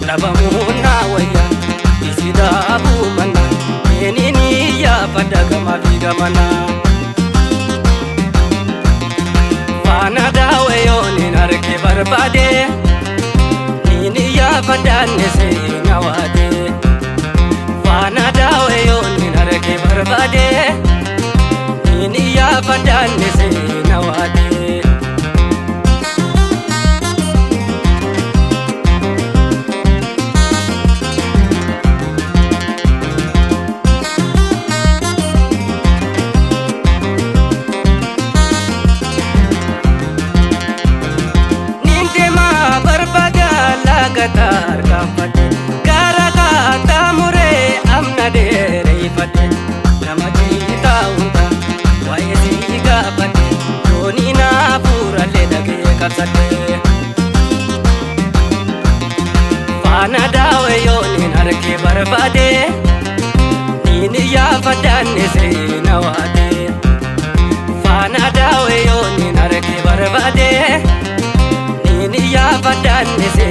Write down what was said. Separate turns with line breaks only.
Rabamuna waya isida bumana enini ya padaga mafiga mana Fana dawe yoni narke barbade nini ya padane se nawade Fana dawe yoni narke barbade nini ya padane se nawade Gatar kapate gara kata mure amna dere pate nama kita unta wae diga pate doni na pura le dage kapsate Fana dawe yoni narke barbade nini ya padane se nawade Fana dawe yoni narke barbade nini ya padane se